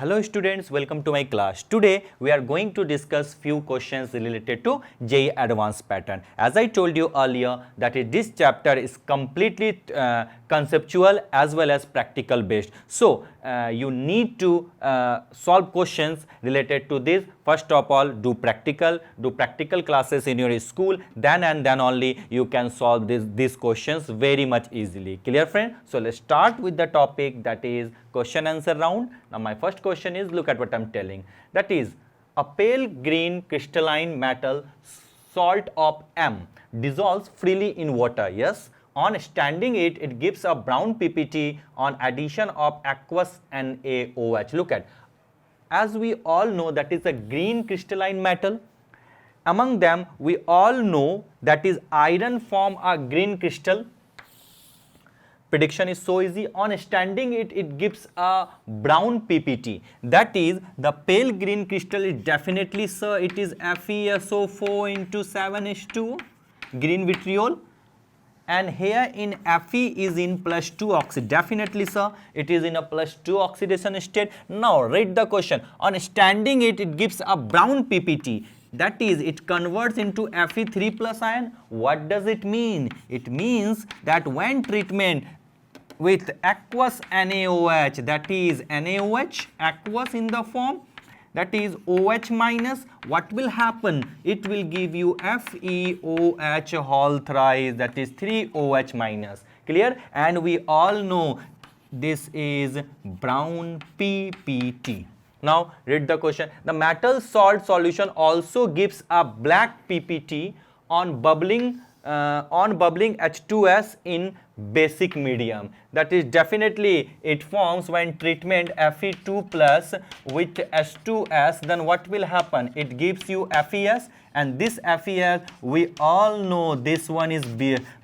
Hello students, welcome to my class. Today we are going to discuss few questions related to JEE Advanced pattern. As I told you earlier that this chapter is completely conceptual as well as practical based. So you need to solve questions related to this. First of all, do practical classes in your school, then and then only you can solve these questions very much easily. Clear friend? So let's start with the topic, that is question answer round. Now my first question is, look at what I'm telling, that is a pale green crystalline metal salt of M dissolves freely in water. Yes, on standing it gives a brown PPT on addition of aqueous NaOH. Look at, as we all know, that is a green crystalline metal. Among them we all know that is iron form a green crystal. Prediction is so easy. On standing it gives a brown PPT. That is, the pale green crystal is definitely, sir, it is FeSO4 into 7H2 green vitriol, and here in Fe is in +2 oxide. Definitely, sir, it is in a +2 oxidation state. Now read the question. On standing it gives a brown PPT. That is, it converts into Fe3 plus ion. What does it mean? It means that when treatment with aqueous NaOH, that is NaOH, aqueous in the form, that is OH minus, what will happen? It will give you FeOH whole thrice, that is 3OH minus. Clear? And we all know this is brown PPT. Now read the question. The metal salt solution also gives a black PPT on bubbling H2S in basic medium. That is, definitely it forms when treatment Fe2 plus with H2S, then what will happen? It gives you FeS, and this FeS we all know this one is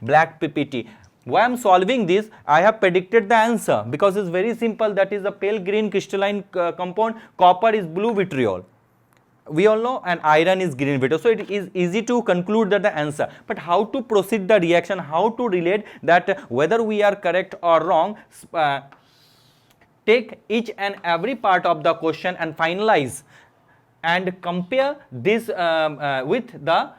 black PPT. Why I am solving this? I have predicted the answer because it's very simple. That is a pale green crystalline compound, copper is blue vitriol. We all know, and iron is green vitriol. So it is easy to conclude that the answer. But how to proceed the reaction, how to relate that whether we are correct or wrong, take each and every part of the question and finalize and compare this with the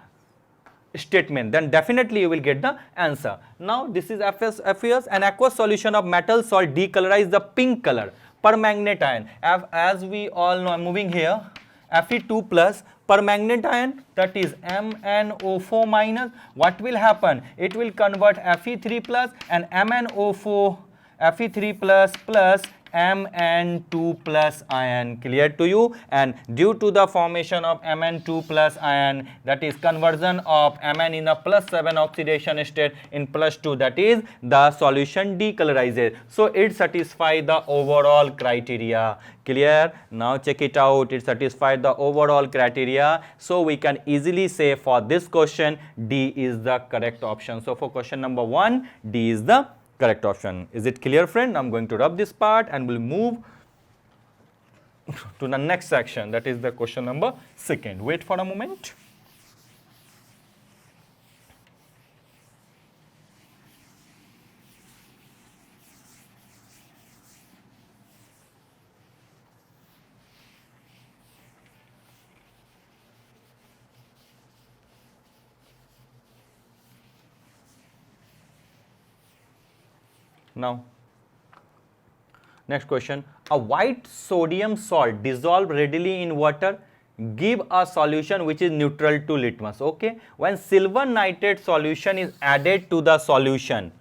statement, then definitely you will get the answer. Now this is FeS, an aqueous solution of metal salt decolorize the pink color. Permanganate ion, as we all know, I'm moving here, Fe2 plus permanganate ion, that is MnO4 minus. What will happen? It will convert Fe3 plus and MnO4 Fe3 plus Mn2 plus ion. Clear to you? And due to the formation of Mn2 plus ion, that is conversion of Mn in a +7 oxidation state in +2, that is the solution decolorizes. So it satisfies the overall criteria. Clear? Now check it out. It satisfies the overall criteria. So we can easily say for this question D is the correct option. So for question number 1, D is the correct option. Is it clear, friend? I'm going to rub this part and we'll move to the next section, that is the question number 2. Wait for a moment. Now, next question. A white sodium salt dissolved readily in water give a solution which is neutral to litmus. Okay. When silver nitrate solution is added to the solution,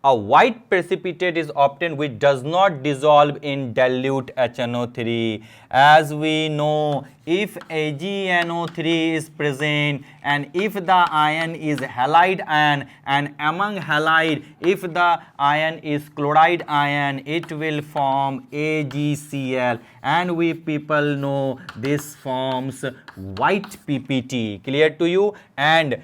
a white precipitate is obtained which does not dissolve in dilute HNO3. As we know, if AgNO3 is present and if the ion is halide ion, and among halide, if the ion is chloride ion, it will form AgCl, and we people know this forms white PPT. Clear to you? And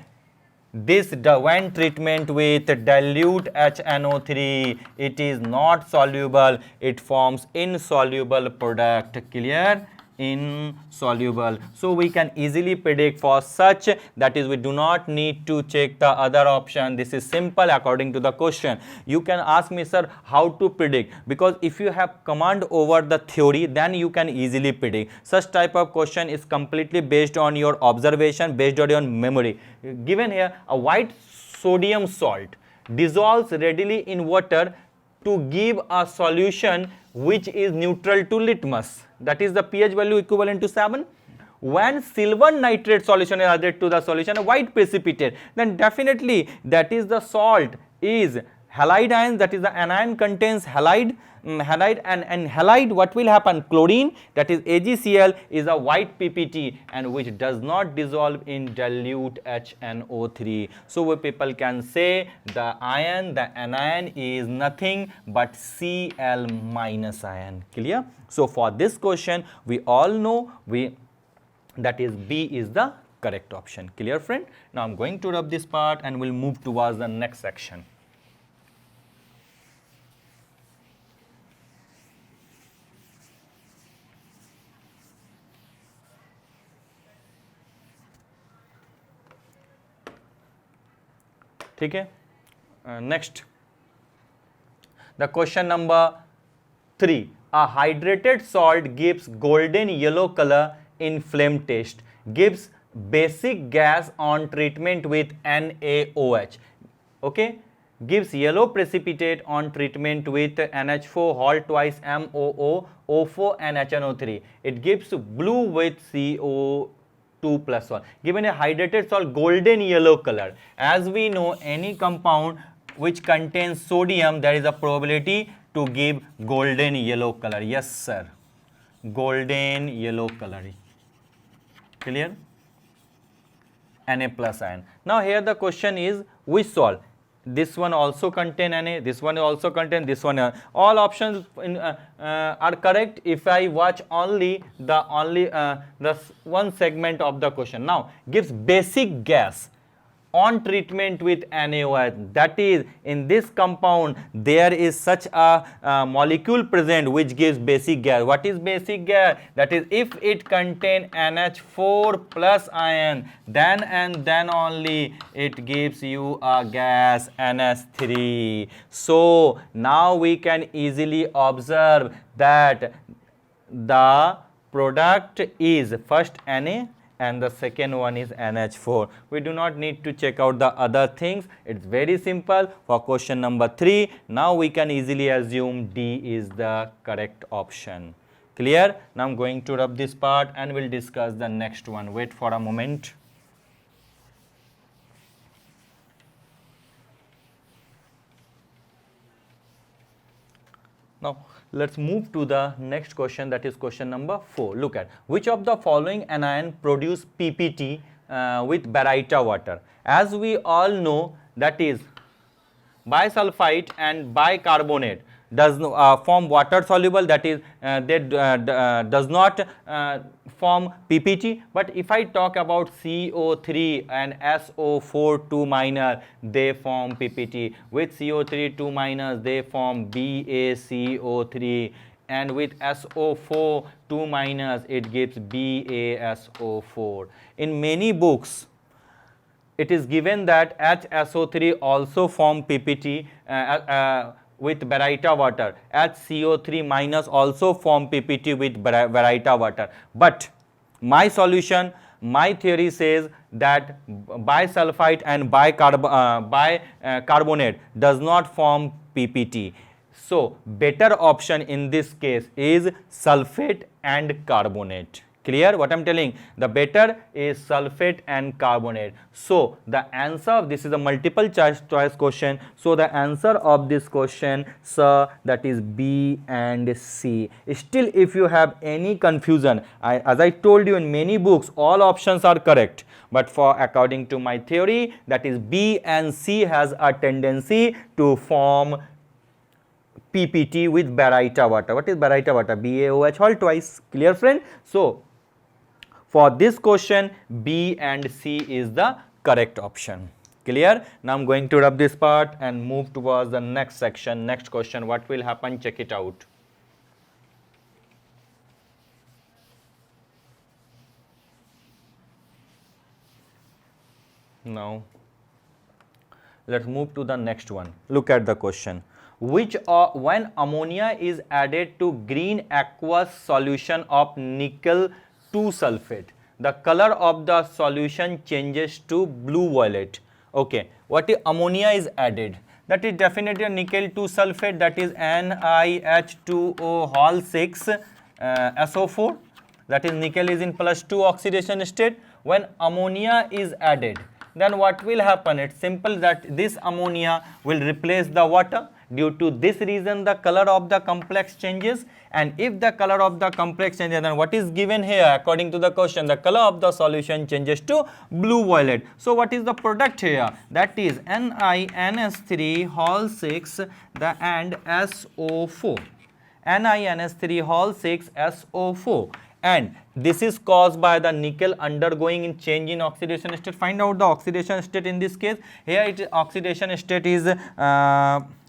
this, when treatment with dilute HNO3, it is not soluble, it forms insoluble product. Clear? insoluble. So we can easily predict for such, that is we do not need to check the other option. This is simple according to the question. You can ask me, sir, how to predict, because if you have command over the theory, then you can easily predict. Such type of question is completely based on your observation, based on your memory. Given here, a white sodium salt dissolves readily in water to give a solution which is neutral to litmus, that is the pH value equivalent to 7. When silver nitrate solution is added to the solution, a white precipitate, then definitely that is the salt is halide ions, that is the anion contains halide, and halide, what will happen, chlorine, that is AgCl, is a white PPT and which does not dissolve in dilute HNO3. So we people can say the anion is nothing but Cl minus ion. Clear? So for this question we all know that is B is the correct option. Clear, friend? Now I'm going to rub this part and we'll move towards the next section. ठीक है, next, the question number 3. A hydrated salt gives golden yellow color in flame test, gives basic gas on treatment with NaOH. Okay, gives yellow precipitate on treatment with NH4 halt twice MOO O4 and HNO3. It gives blue with CO2 plus 1. Given a hydrated salt golden yellow color, as we know any compound which contains sodium, there is a probability to give golden yellow color. Yes sir, golden yellow color. Clear? Na plus ion. Now here the question is which salt? This one also contain Na, this one also contain, this one. All options are correct if I watch only the one segment of the question. Now gives basic gas on treatment with NaOH, that is in this compound there is such a molecule present which gives basic gas. What is basic gas? That is if it contain NH4 plus ion, then and then only it gives you a gas NH3. So now we can easily observe that the product is first Na and the second one is NH4. We do not need to check out the other things. It's very simple for question number 3. Now we can easily assume D is the correct option. Clear? Now I'm going to rub this part and we'll discuss the next one. Wait for a moment. Now let's move to the next question, that is question number 4. Look at which of the following anion produce PPT with baryta water. As we all know, that is bisulfite and bicarbonate does form water soluble, that is they does not form PPT. But if I talk about CO3 and SO4 2 minus, they form PPT. With CO3 2 minus they form BaCO3, and with SO4 2 minus it gives BaSO4. In many books it is given that HSO3 also form PPT with baryta water, HCO3 minus also form PPT with baryta water. But my solution, my theory says that bisulfite and bicarbonate does not form PPT. So better option in this case is sulfate and carbonate. Clear what I'm telling? The better is sulfate and carbonate. So the answer, this is a multiple choice question. So the answer of this question, sir, that is B and C. Still, if you have any confusion, as I told you in many books, all options are correct. But for according to my theory, that is B and C has a tendency to form PPT with baryta water. What is baryta water? BaOH halt twice. Clear, friend? So for this question, B and C is the correct option. Clear? Now I'm going to rub this part and move towards the next section. Next question, what will happen? Check it out. Now let's move to the next one. Look at the question. When ammonia is added to green aqueous solution of nickel 2 sulfate, the color of the solution changes to blue violet. Okay, what is ammonia is added? That is definitely a nickel 2 sulfate, that is NiH2O whole 6 SO4. That is nickel is in +2 oxidation state. When ammonia is added, then what will happen? It's simple that this ammonia will replace the water. Due to this reason, the color of the complex changes, and if the color of the complex changes, then what is given here according to the question? The color of the solution changes to blue violet. So what is the product here? That is NiNS3 whole 6 and SO4. NiNS3 whole 6 SO4, and this is caused by the nickel undergoing in change in oxidation state. Find out the oxidation state in this case. Here it oxidation state is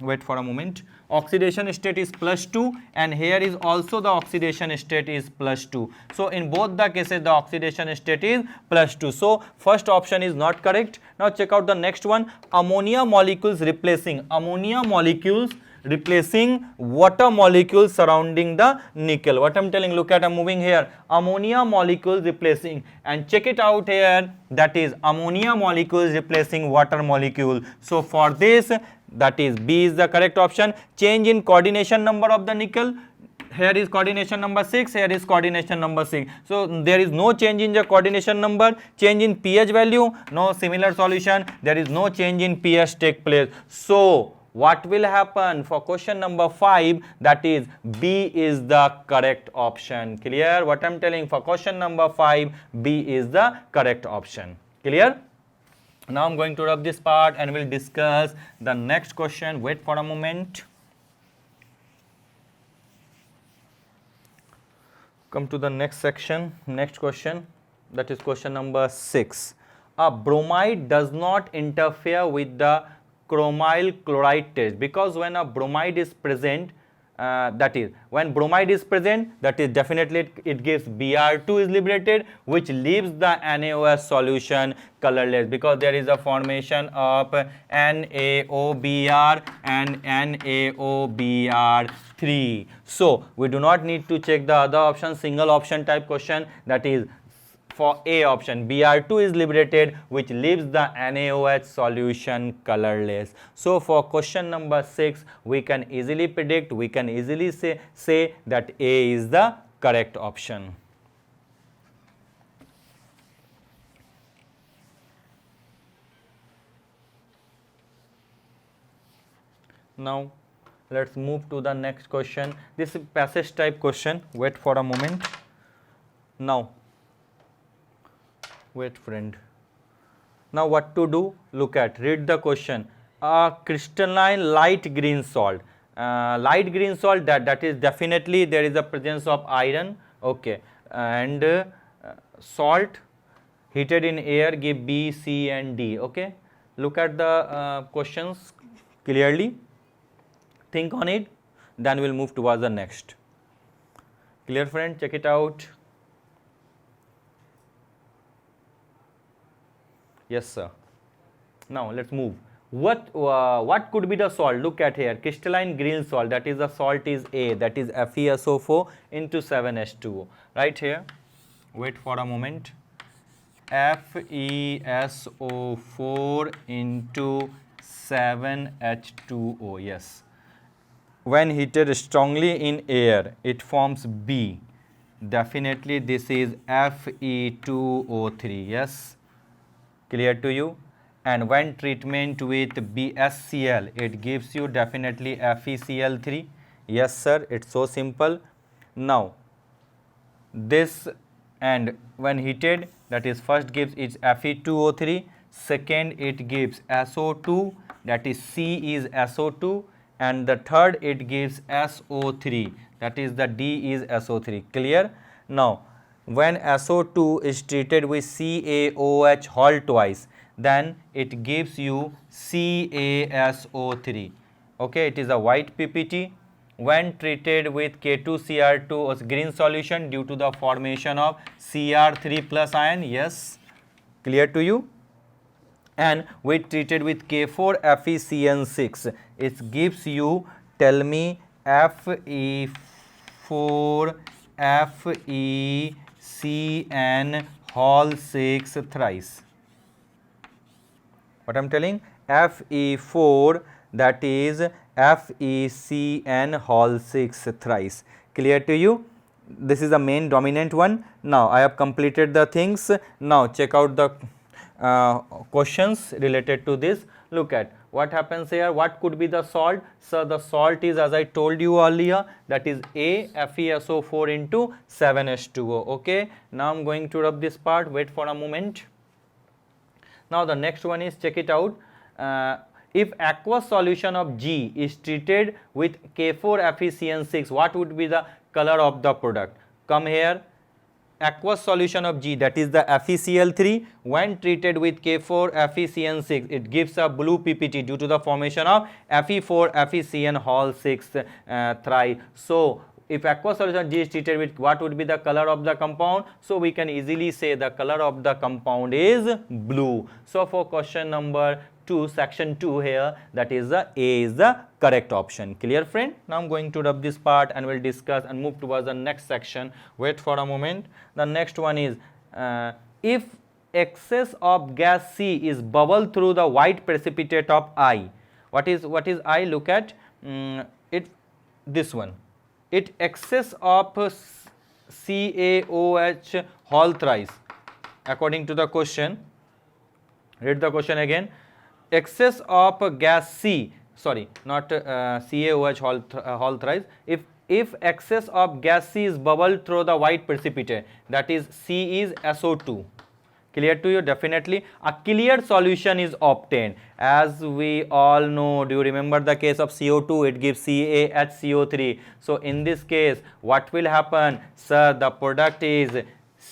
wait for a moment, oxidation state is +2, and here is also the oxidation state is +2. So in both the cases the oxidation state is +2. So first option is not correct. Now check out the next one. Ammonia molecules replacing water molecules surrounding the nickel. What I'm telling, look at, I'm moving here, ammonia molecules replacing, and check it out here, that is ammonia molecules replacing water molecule. So for this, that is B is the correct option. Change in coordination number of the nickel. Here is coordination number 6, here is coordination number 6. So there is no change in the coordination number. Change in pH value, no, similar solution, there is no change in pH take place. So what will happen for question number 5? That is B is the correct option. Clear? What I'm telling, for question number 5, B is the correct option. Clear? Now I'm going to wrap this part and we'll discuss the next question. Wait for a moment. Come to the next section, next question, that is question number 6. A bromide does not interfere with the chromyl chloride test, because when a bromide is present, that is definitely it gives Br2 is liberated, which leaves the NaOH solution colorless, because there is a formation of NaOBr and NaOBr3. So we do not need to check the other option, single option type question, that is for A option, Br2 is liberated, which leaves the NaOH solution colorless. So for question number 6, we can easily predict, we can easily say that A is the correct option. Now let's move to the next question. This is passage type question. Wait for a moment. Now wait friend. Now what to do? Look at, read the question. A crystalline light green salt. Light green salt, that is definitely there is a presence of iron. Okay, and salt heated in air give B, C and D. Okay, look at the questions clearly. Think on it, then we'll move towards the next. Clear friend? Check it out. Yes sir. Now let's move. What could be the salt? Look at here, crystalline green salt, that is the salt is A, that is FeSO4 into 7H2O. Right here, wait for a moment, FeSO4 into 7H2O. Yes, when heated strongly in air, it forms B. Definitely this is Fe2O3. Yes, clear to you? And when treatment with BSCl, it gives you definitely FeCl3. Yes sir, it's so simple. Now this, and when heated, that is first gives its Fe2O3, second it gives SO2, that is C is SO2, and the third it gives SO3, that is the D is SO3. Clear? Now when SO2 is treated with CaOH whole twice, then it gives you CaSO3. Okay, it is a white PPT. When treated with K2Cr2 green solution due to the formation of Cr3 plus ion. Yes, clear to you? and we treated with K4FeCN6, it gives you, tell me, Fe4FeCN whole 6 thrice. What I am telling, Fe4, that is FeCN whole 6 thrice. Clear to you? This is the main dominant one. Now I have completed the things. Now check out the questions related to this. Look at what happens here. What could be the salt? So the salt is, as I told you earlier, that is FeSO4 into 7H2O. Okay, now I'm going to rub this part. Wait for a moment. Now the next one is, check it out. If aqueous solution of G is treated with K4FeCN6, what would be the color of the product? Come here. Aqueous solution of G, that is the FeCl3, when treated with K4FeCN6, it gives a blue PPT due to the formation of Fe4FeCN whole 6 thrice. So if aqueous solution G is treated with, what would be the color of the compound? So we can easily say the color of the compound is blue. So for question number 2, section 2 here, that is the A is the correct option. Clear, friend? Now I'm going to rub this part and we'll discuss and move towards the next section. Wait for a moment. The next one is, if excess of gas C is bubbled through the white precipitate of I. What is I? Look at it, this one. It excess of CaOH whole thrice. According to the question, read the question again. Excess of gas C, sorry, not CaOH whole thrice. If excess of gas C is bubbled through the white precipitate, that is C is SO2. Clear to you? Definitely a clear solution is obtained. As we all know, do you remember the case of CO2? It gives CaHCO3. So in this case, what will happen? Sir, the product is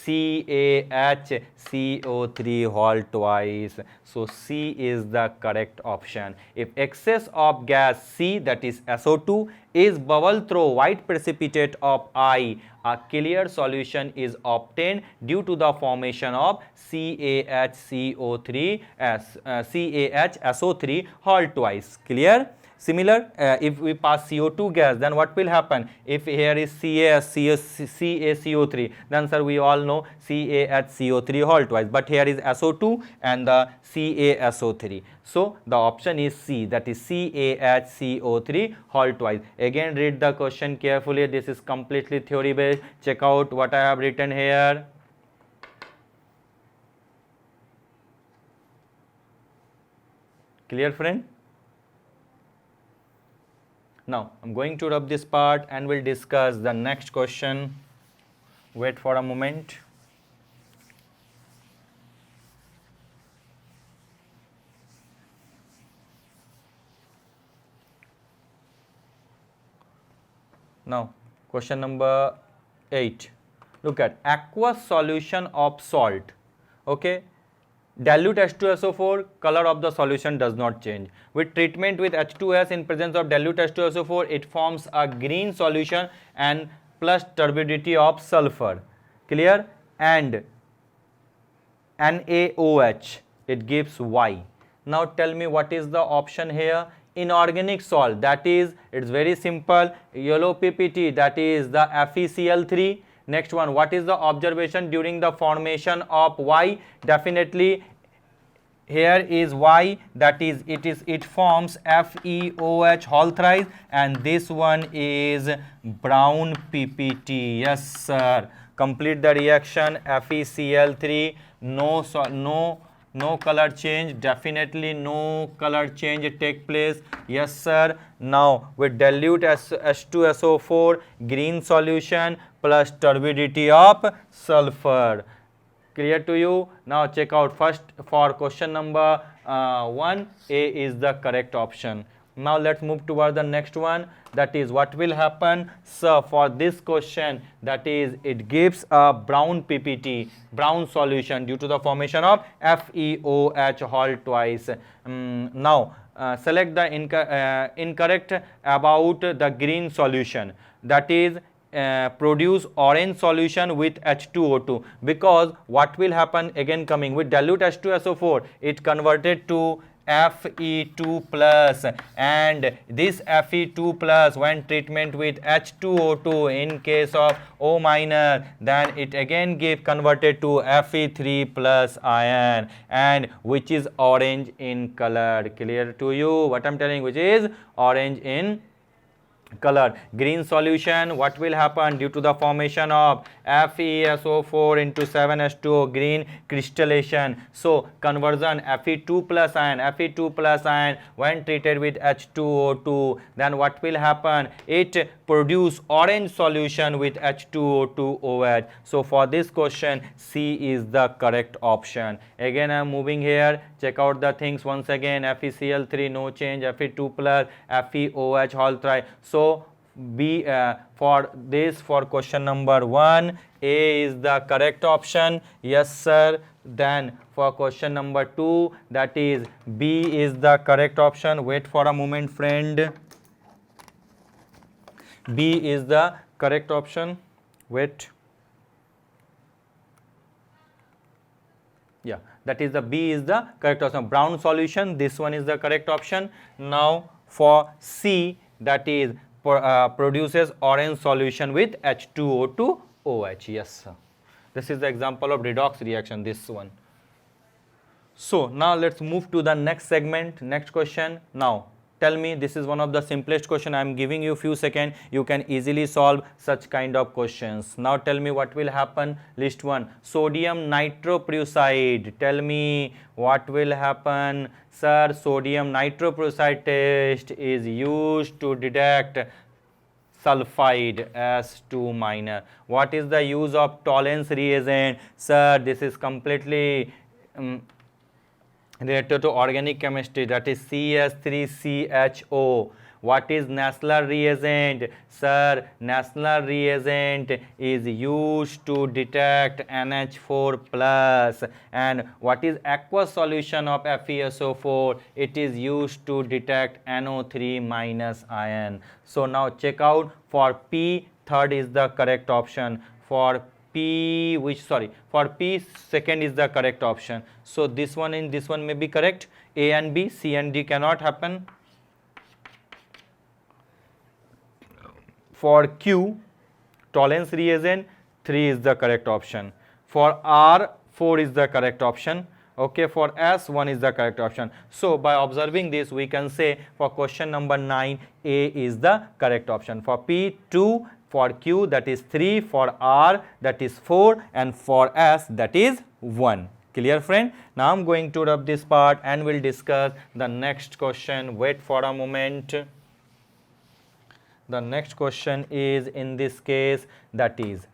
CaHCO3 whole twice. So C is the correct option. If excess of gas C, that is SO2, is bubbled through white precipitate of I, a clear solution is obtained due to the formation of CaHCO3 as CaHSO3 whole twice. Clear? Similar, if we pass CO2 gas, then what will happen? If here is CaCO3, then sir, we all know CaHCO3 whole twice, but here is SO2 and the CaSO3. So the option is C, that is CaHCO3 whole twice. Again, read the question carefully. This is completely theory based. Check out what I have written here. Clear, friend? Now I'm going to rub this part and we'll discuss the next question. Wait for a moment. Now question number 8. Look at aqueous solution of salt. Okay. Dilute H2SO4, color of the solution does not change. With treatment with H2S in presence of dilute H2SO4, it forms a green solution and plus turbidity of sulfur. Clear? And NaOH, it gives Y. Now tell me what is the option here? Inorganic salt, that is, it's very simple, yellow PPT, that is the FeCl3. Next one, what is the observation during the formation of Y? Definitely here is Y, that is it forms FeOH whole thrice, and this one is brown PPT. Yes sir, complete the reaction. FeCl3, no color change, definitely no color change take place. Yes sir. Now with dilute H2SO4, green solution plus turbidity of sulfur. Clear to you? Now check out first for question number 1, A is the correct option. Now let's move toward the next one, that is what will happen. So for this question, that is it gives a brown PPT, brown solution due to the formation of FeOH whole twice. Now select the incorrect about the green solution, that is produce orange solution with H2O2, because what will happen again coming with dilute H2SO4, it converted to Fe2 plus, and this Fe2 plus when treatment with H2O2 in case of O minus, then it again give converted to Fe3 plus ion, and which is orange in color. Clear to you what I'm telling, which is orange in color. Green solution, what will happen due to the formation of FeSO4 into 7H2O, green crystallization. So conversion Fe2 plus ion, Fe2 plus ion when treated with H2O2, then what will happen, it produce orange solution with H2O2 OH. So for this question, C is the correct option. Again I am moving here, check out the things once again. FeCl3 no change, Fe2 plus, FeOH whole tri. So B for this, for question number 1, A is the correct option. Yes sir. Then for question number 2, that is B is the correct option. Wait for a moment friend. B is the correct option. Wait. Yeah, that is the B is the correct option. Brown solution, this one is the correct option. Now for C, that is produces orange solution with H2O2 OH. Yes sir. This is the example of redox reaction, this one. So now let's move to the next segment, next question. Now tell me, this is one of the simplest question. I am giving you few seconds, you can easily solve such kind of questions. Now tell me what will happen. List 1, sodium nitroprusside. Tell me what will happen. Sir, sodium nitroprusside test is used to detect sulfide S2 minor. What is the use of Tollens reagent? Sir, this is completely related to organic chemistry, that is CS3CHO. What is Nassler reagent? Sir, Nassler reagent is used to detect NH4 plus. And what is aqueous solution of FeSO4? It is used to detect NO3 minus ion. So now check out for P, third is the correct option. For P, for P, second is the correct option. So this one and this one may be correct. A and B, C and D cannot happen. For Q, Tollens reagent, 3 is the correct option. For R, 4 is the correct option. Okay, for S, 1 is the correct option. So by observing this, we can say for question number 9, A is the correct option. For P, 2, for Q, that is 3, for R, that is 4, and for S, that is 1. Clear friend? Now I am going to rub this part and we'll discuss the next question. Wait for a moment. The next question is, in this case, that is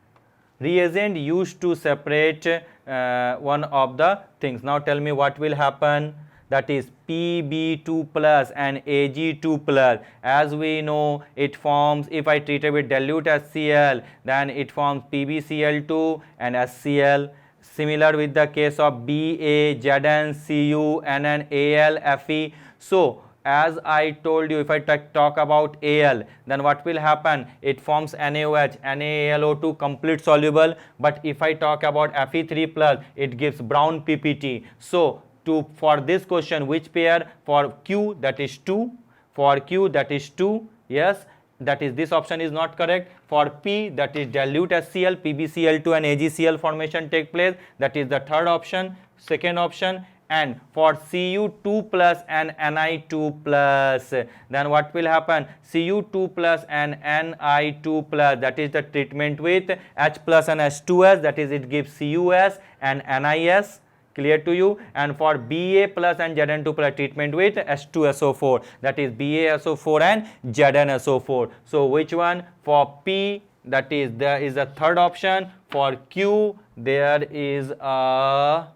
reagent used to separate one of the things. Now tell me what will happen. That is Pb2 plus and Ag2 plus. As we know, it forms, if I treat it with dilute HCl, then it forms PbCl2 and HCl. Similar with the case of Ba, Zn, Cu, Nn, Al, Fe. So as I told you, if I talk about Al, then what will happen? It forms NaOH, NaAlO2 complete soluble. But if I talk about Fe3 plus, it gives brown PPT. So for this question, which pair? For Q, that is 2. For Q, that is 2. Yes, that is, this option is not correct. For P, that is dilute HCl, PbCl2 and AgCl formation take place. That is the third option, second option. And for Cu2 plus and Ni2 plus, then what will happen? Cu2 plus and Ni2 plus, that is the treatment with H plus and H2S, that is it gives Cus and Nis. Clear to you? And for Ba plus and Zn2 plus, treatment with H2SO4, that is BaSO4 and ZnSO4. So which one? For P, that is, there is a third option. For Q, there is a,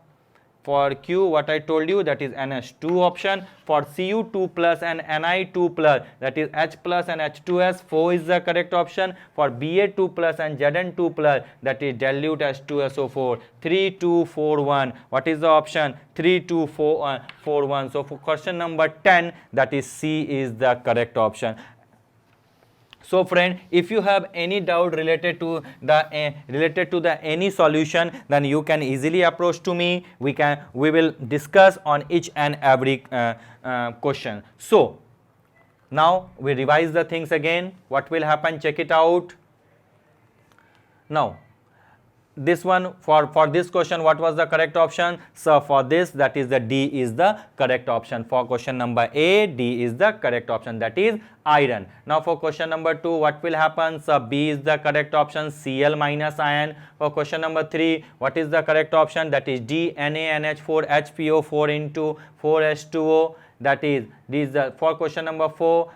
for Q, what I told you, that is NH2 option. For Cu2 plus and Ni2 plus, that is H plus and H2S, 4 is the correct option. For Ba2 plus and Zn2 plus, that is dilute H2SO4, 3, 2, 4, 1. What is the option? 3, 2, 4, 4, 1. So for question number 10, that is C is the correct option. So friend, if you have any doubt related to the any solution, then you can easily approach to me. We will discuss on each and every question. So now we revise the things again. What will happen? Check it out. Now this one, for this question, what was the correct option? So for this, that is the D is the correct option. For question number A, D is the correct option, that is iron. Now for question number 2, what will happen? So B is the correct option, Cl minus iron. For question number 3, what is the correct option? That is D, NaNH4 HPO4 into 4H2O. That is, this is the, for question number 4,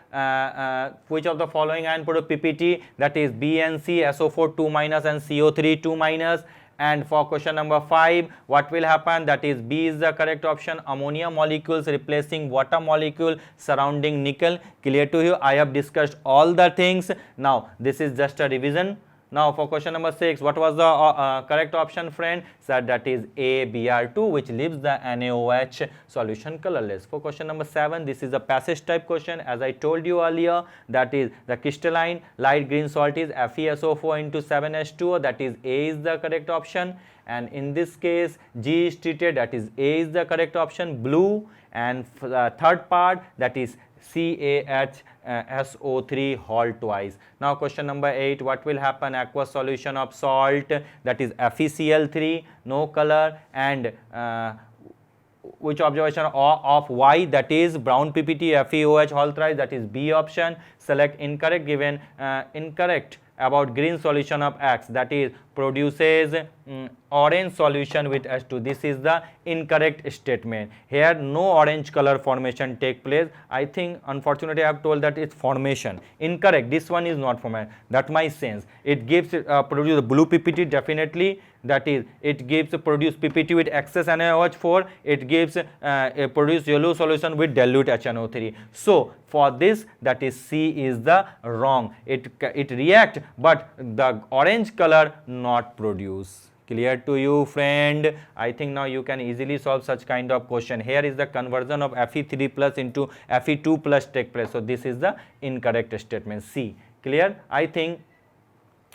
which of the following ion produce PPT? That is BnC, SO4 2 minus and CO3 2 minus. And for question number 5, what will happen? That is B is the correct option, ammonia molecules replacing water molecule surrounding nickel. Clear to you? I have discussed all the things. Now this is just a revision. Now for question number 6, what was the correct option, friend? So that is A, Br2, which leaves the NaOH solution colorless. For question number 7, this is a passage type question. As I told you earlier, that is the crystalline light green salt is FeSO4 into 7H2O. That is A is the correct option. And in this case, G is treated, that is A is the correct option, blue. And for the third part, that is CaHSO3 halt twice. Now question number 8, what will happen? Aqueous solution of salt, that is FeCl3, no color. And which observation of Y, that is brown PPT FeOH halt thrice, that is B option. Select incorrect, given incorrect about green solution of X, that is produces orange solution with H2. This is the incorrect statement. Here no orange color formation take place. I think unfortunately I have told that it's formation. Incorrect. This one is not formation. That my sense. It gives produce blue PPT definitely. That is, it gives produce PPT with excess NaOH4. It gives produce yellow solution with dilute HNO3. So for this, that is C is the wrong. It react, but the orange color not produce. Clear to you, friend? I think now you can easily solve such kind of question. Here is the conversion of Fe3 plus into Fe2 plus take place. So this is the incorrect statement, C. Clear? I think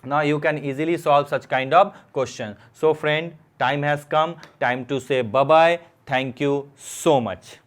now you can easily solve such kind of question. So friend, time has come, time to say bye bye. Thank you so much.